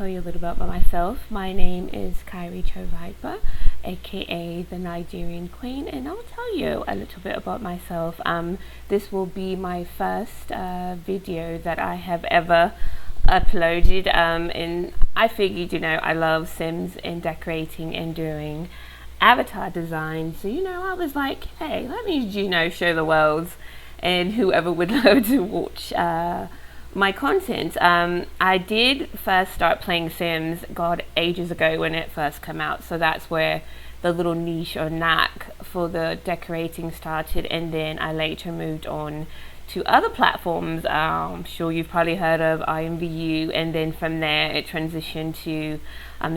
tell you a little bit about myself. My name is KirieChoViper, aka the Nigerian Queen, and I'll tell you a little bit about myself. This will be my first video that I have ever uploaded, and I figured, I love Sims and decorating and doing avatar design. So, I was like, hey, let me, show the world and whoever would love to watch my content. I did first start playing Sims, God, ages ago when it first came out. So that's where the little niche or knack for the decorating started. And then I later moved on to other platforms. I'm sure you've probably heard of IMVU. And then from there, it transitioned to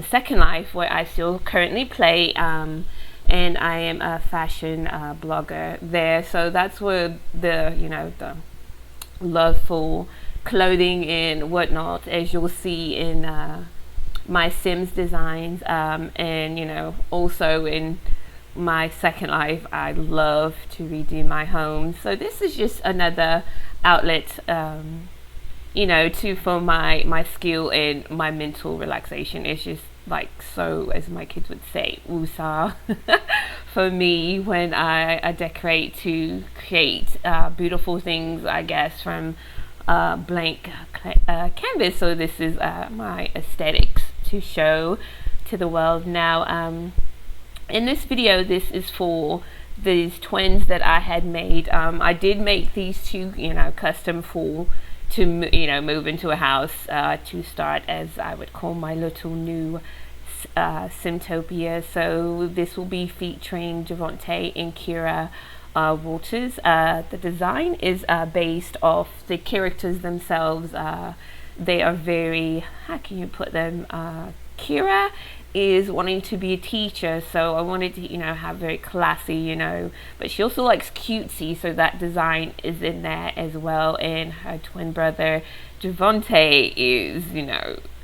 Second Life, where I still currently play. And I am a fashion blogger there. So that's where the love for clothing and whatnot, as you'll see in my Sims designs, and also in my Second Life, I love to redo my home. So this is just another outlet, for my skill and my mental relaxation. It's just like, so, as my kids would say, woosah for me when I decorate, to create beautiful things, I guess, from blank canvas. So this is my aesthetics to show to the world. Now, in this video, this is for these twins that I had made. I did make these two, custom to move into a house to start, as I would call, my little new Simtopia. So this will be featuring Javante and Kira Walters. The design is based off the characters themselves. They are very, how can you put them? Kira is wanting to be a teacher, so I wanted to, have very classy, but she also likes cutesy, so that design is in there as well. And her twin brother Javante is,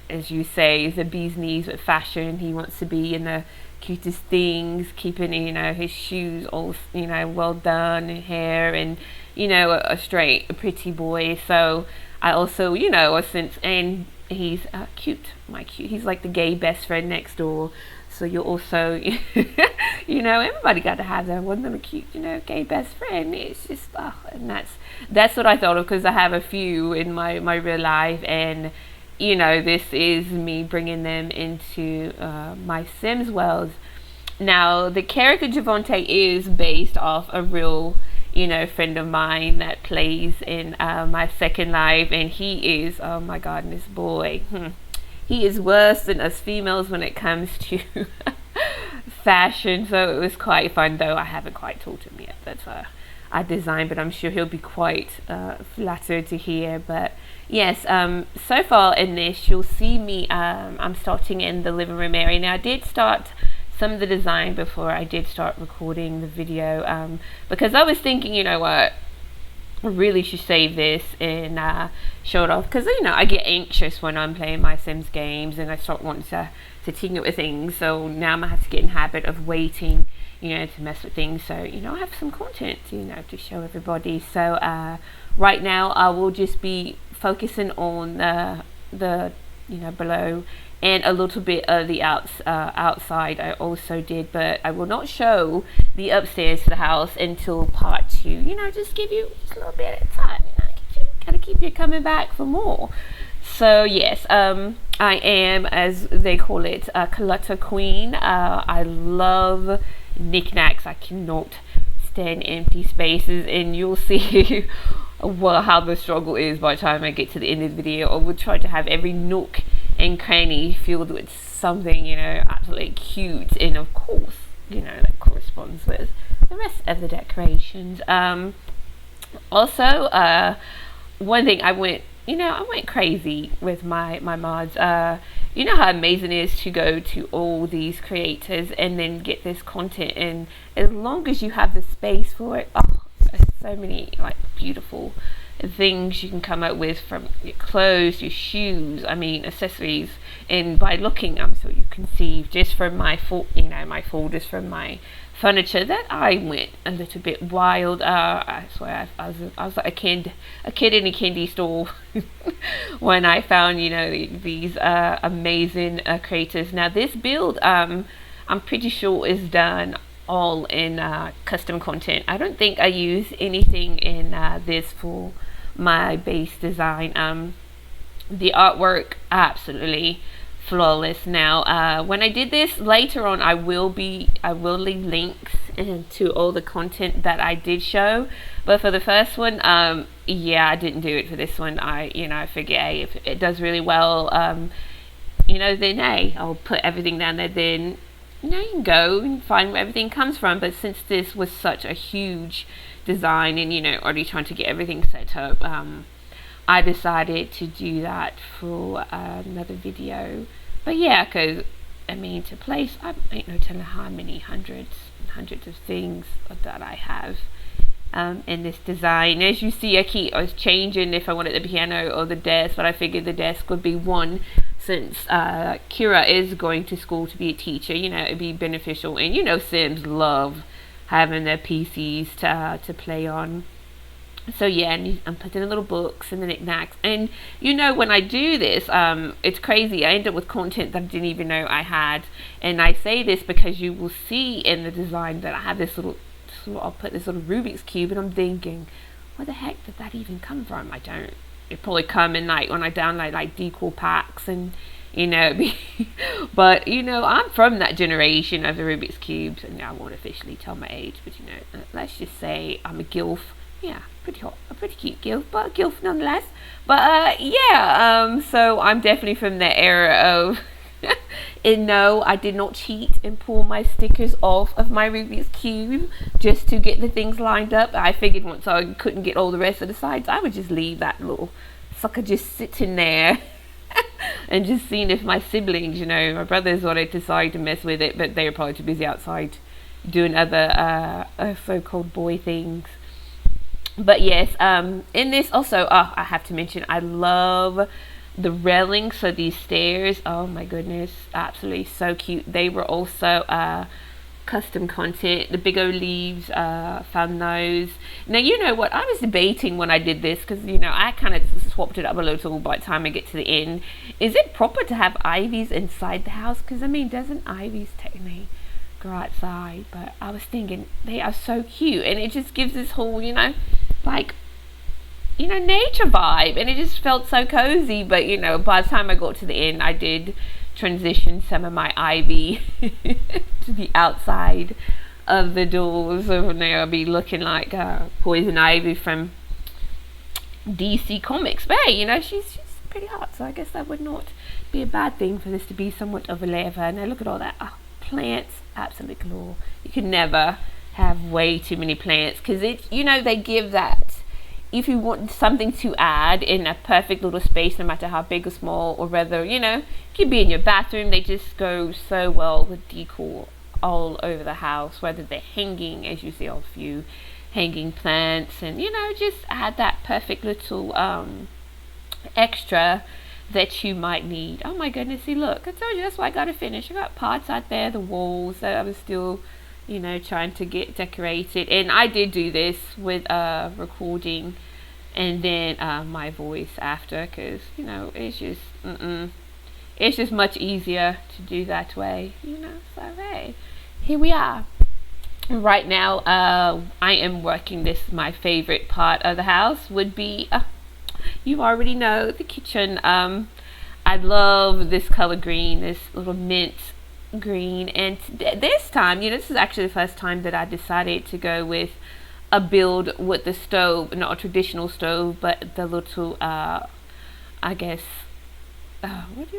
as you say, the bee's knees with fashion. He wants to be in the cutest things, keeping his shoes all well done, and hair, and a pretty boy. So I also and he's cute, he's like the gay best friend next door. So you're also everybody got to have that one little cute gay best friend. It's just and that's what I thought of, because I have a few in my real life, and this is me bringing them into my Sims world. Now, the character Javante is based off a real, friend of mine that plays in my Second Life, and he is, oh my goodness, boy, he is worse than us females when it comes to fashion. So it was quite fun, though I haven't quite told him yet that I designed, but I'm sure he'll be quite flattered to hear. But yes, so far in this, you'll see me, I'm starting in the living room area. Now, I did start some of the design before I did start recording the video, because I was thinking, what, I really should save this and show it off, because I get anxious when I'm playing my Sims games and I start wanting to tinker with things. So now I'm gonna have to get in the habit of waiting, to mess with things. So I have some content to show everybody. So right now I will just be focusing on the below, and a little bit of the outside I also did, but I will not show the upstairs to the house until part 2. Just give you just a little bit of time. Gotta keep you coming back for more. So yes, I am, as they call it, a clutter queen. I love knickknacks. I cannot stand empty spaces, and you'll see how the struggle is by the time I get to the end of the video. I will try to have every nook and cranny filled with something, absolutely cute, and of course, that corresponds with the rest of the decorations. Also, one thing I went crazy with my mods. You know how amazing it is to go to all these creators and then get this content, and as long as you have the space for it, there's so many beautiful things you can come up with, from your clothes, your shoes, I mean accessories. And by looking, so you can see just from my my folders from my furniture, that I went a little bit wild. I swear I was like a kid in a candy store when I found these amazing creators. Now this build, I'm pretty sure is done all in custom content. I don't think I use anything in this for my base design. The artwork absolutely flawless. Now when I did this later on, I will leave links to all the content that I did show, but for the first one, yeah, I didn't do it for this one. I figured, hey, if it does really well, then hey, I'll put everything down there. Then you can go and find where everything comes from. But since this was such a huge design and already trying to get everything set up, I decided to do that for another video. But yeah, because to place, I ain't no telling how many hundreds and hundreds of things that I have in this design. As you see, I was changing if I wanted the piano or the desk, but I figured the desk would be one, since Kira is going to school to be a teacher. It'd be beneficial. And Sims love having their PCs to play on. So yeah, and I'm putting in little books and the knickknacks. And when I do this, it's crazy. I end up with content that I didn't even know I had. And I say this because you will see in the design that I have this I'll put this little Rubik's Cube, and I'm thinking, where the heck did that even come from? I don't. It probably come in when I download Decor packs and but I'm from that generation of the Rubik's Cubes, and I won't officially tell my age, but let's just say I'm a gilf. Yeah, pretty hot, a pretty cute gilf, but a gilf nonetheless. But yeah, so I'm definitely from that era of and no, I did not cheat and pull my stickers off of my Rubik's Cube just to get the things lined up. I figured once I couldn't get all the rest of the sides, I would just leave that little sucker just sitting there and just seeing if my siblings, my brothers, wanted to decide to mess with it, but they were probably too busy outside doing other so-called boy things. But yes, in this also, I have to mention, I love the railings for these stairs. Oh my goodness, absolutely so cute. They were also custom content. The big old leaves, found those. Now what I was debating when I did this, because I kind of swapped it up a little by the time I get to the end. Is it proper to have ivies inside the house? Because doesn't ivies technically go outside? But I was thinking they are so cute, and it just gives this whole nature vibe, and it just felt so cozy. But by the time I got to the end, I did transition some of my ivy to the outside of the doors. So now I'll be looking like Poison Ivy from DC Comics. But hey, she's pretty hot, so I guess that would not be a bad thing for this to be somewhat of a layer of her. Now look at all that plants, absolute galore. You can never have way too many plants, because they give that, if you want something to add in a perfect little space, no matter how big or small, or whether it could be in your bathroom, they just go so well with decor all over the house, whether they're hanging, as you see a few hanging plants, and just add that perfect little extra that you might need. Oh my goodness, see, look, I told you, that's why I gotta finish. I got parts out there, the walls that I was still trying to get decorated. And I did do this with recording and then my voice after, because it's just much easier to do that way. So hey, here we are. Right now I am working this. My favorite part of the house would be you already know, the kitchen. I love this color green, this little mint green. And this time, this is actually the first time that I decided to go with a build with the stove, not a traditional stove, but the little what would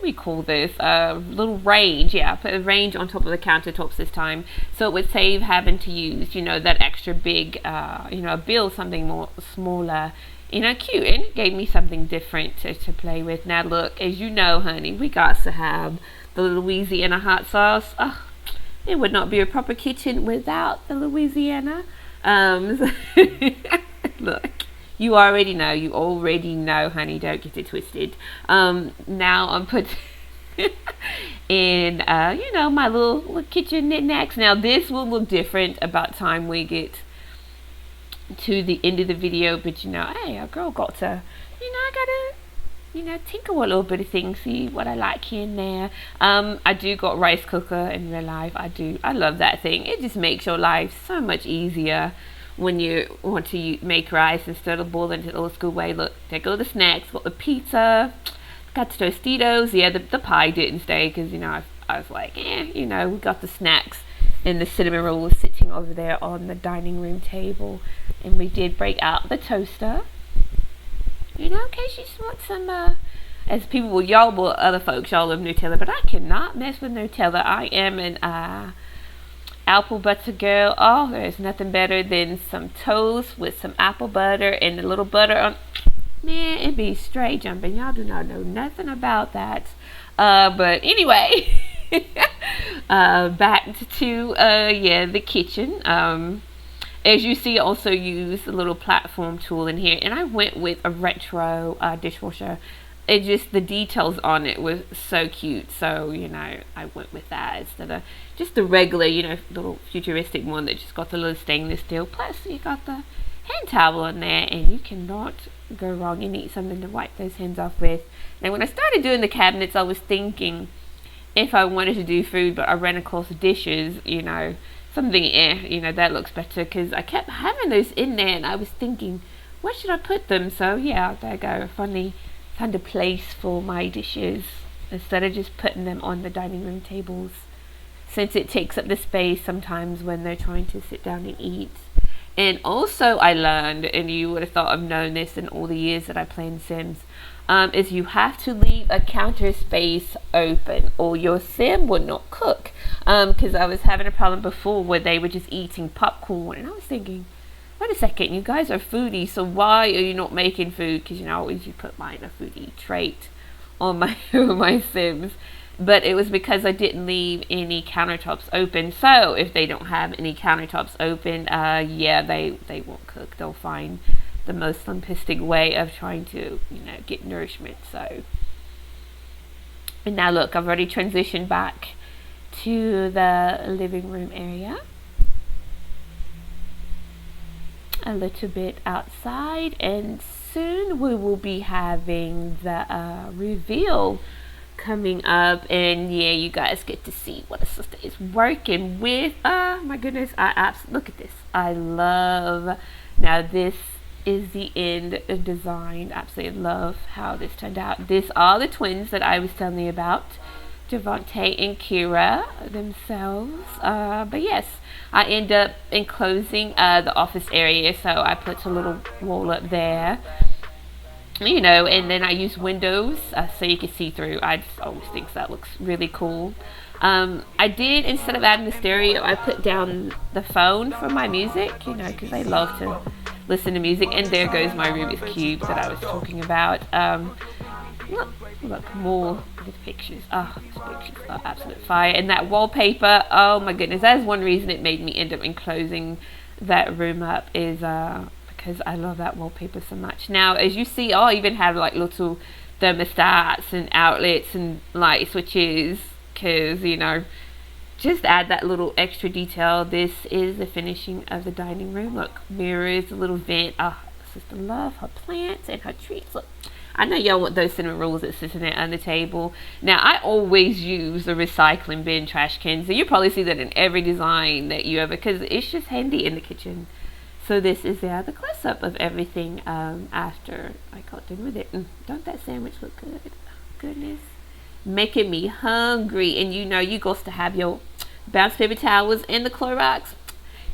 we call this, little range. Yeah, I put a range on top of the countertops this time, so it would save having to use that extra big build something more smaller, cute, and it gave me something different to play with. Now look, as you know, honey, we got to have the Louisiana hot sauce. Oh, it would not be a proper kitchen without the Louisiana. Look, You already know, honey. Don't get it twisted. Now I'm put in, my little kitchen knickknacks. Now this will look different about time we get to the end of the video, but hey, a girl got to, I gotta, tinker with a little bit of things, see what I like here and there. I do got rice cooker in real life. I love that thing. It just makes your life so much easier when you want to make rice instead of boiling it the old school way. Look, there go the snacks. Got the pizza, got the Tostitos. Yeah, the pie didn't stay because I was like, we got the snacks, and the cinnamon roll was sitting over there on the dining room table, and we did break out the toaster, in case you want some, as people will, other folks, y'all love Nutella, but I cannot mess with Nutella. I am an apple butter girl. Oh, there's nothing better than some toast with some apple butter and a little butter on. Man, it be straight jumping. Y'all do not know nothing about that. But anyway, back to the kitchen. As you see, I also use a little platform tool in here, and I went with a retro dishwasher. It just, the details on it was so cute, so I went with that instead of just the regular little futuristic one that just got the little stainless steel. Plus you got the hand towel in there, and you cannot go wrong. You need something to wipe those hands off with. Now when I started doing the cabinets, I was thinking if I wanted to do food but I ran across dishes, something that looks better, because I kept having those in there and I was thinking, where should I put them? So yeah, there I go. Finally found a place for my dishes instead of just putting them on the dining room tables, since it takes up the space sometimes when they're trying to sit down and eat. And also I learned, and you would have thought I've known this in all the years that I play in Sims, is you have to leave a counter space open or your sim would not cook. Because I was having a problem before where they were just eating popcorn, and I was thinking, wait a second, you guys are foodies, so why are you not making food? Because always you put mine a foodie trait on my my Sims. But it was because I didn't leave any countertops open. So if they don't have any countertops open, they won't cook. They'll find the most simplistic way of trying to get nourishment. So, and now look, I've already transitioned back to the living room area, a little bit outside, and soon we will be having the reveal coming up, and you guys get to see what a sister is working with. My goodness, look at this. I love, now this is the end design. Absolutely love how this turned out. These are the twins that I was telling you about, Devontae and Kira themselves. But yes, I end up enclosing the office area, so I put a little wall up there, and then I use windows so you can see through. I just always think that looks really cool. I did, instead of adding the stereo, I put down the phone for my music, because I love to listen to music. And there goes my Rubik's Cube that I was talking about. Look, more of the pictures. Oh, these pictures are absolute fire. And that wallpaper, oh my goodness, that is one reason it made me end up enclosing that room up, is because I love that wallpaper so much. Now, as you see, I'll even have like little thermostats and outlets and light switches, because just add that little extra detail. This is the finishing of the dining room. Look, mirrors, a little vent. Sister love her plants and her trees. Look, I know y'all want those cinnamon rolls that sitting there on the table. Now, I always use the recycling bin trash cans, so you probably see that in every design that you ever, because it's just handy in the kitchen. So this is the close-up of everything after I got done with it. Don't that sandwich look good? Oh, goodness, making me hungry. And you goes to have your bounce paper towels and the Clorox.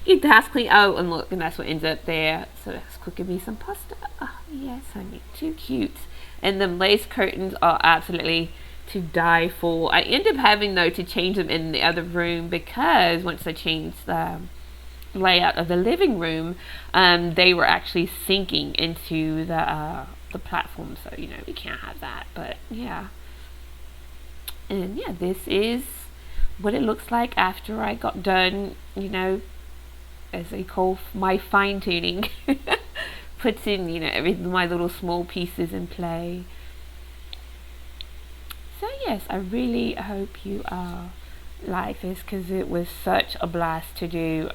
Keep the house clean. Oh, and look, and that's what ends up there. So that's cooking me some pasta. Oh yes, honey, too cute. And the lace curtains are absolutely to die for. I end up having though to change them in the other room, because once I changed the layout of the living room, they were actually sinking into the platform, so we can't have that. But yeah, and yeah, this is what it looks like after I got done, as they call my fine-tuning putting, you know, everything, my little small pieces in play. So yes, I really hope you like this, because it was such a blast to do.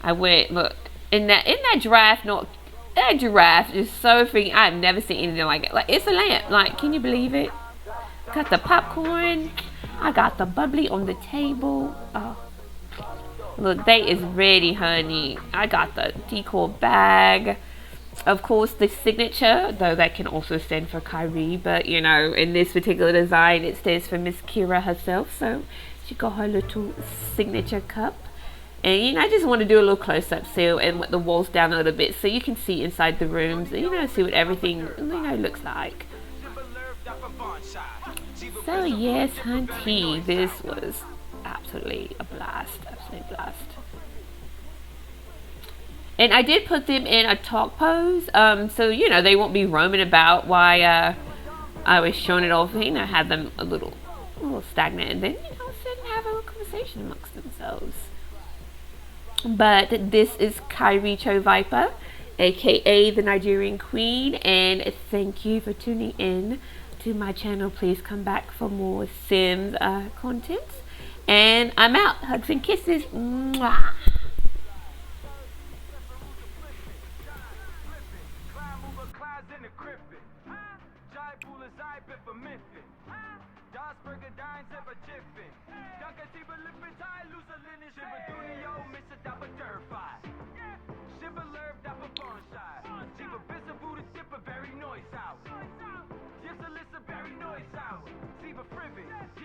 I went, look, in that giraffe, not that giraffe is so freaking. I've never seen anything like it. Like, it's a lamp. Like, can you believe it? Got the popcorn. I got the bubbly on the table. Oh, look, they is ready, honey. I got the Decor bag. Of course, the signature, though that can also stand for Kyrie, but you know, in this particular design, it stands for Miss Kira herself. So she got her little signature cup. And you know, I just want to do a little close-up so, and let the walls down a little bit so you can see inside the rooms and, you know, see what everything, you know, looks like. So yes, hunty, this was absolutely a blast, absolutely blast. And I did put them in a talk pose, so you know they won't be roaming about while I was showing it off. You know, have them a little stagnant, and then, you know, sit and have a little conversation amongst themselves. But this is KirieChoViper, aka the Nigerian Queen, and thank you for tuning in to my channel. Please come back for more Sims content, and I'm out. Hugs and kisses. Mwah. Very noise out. Yes, a listen, very noise out. See the frivet.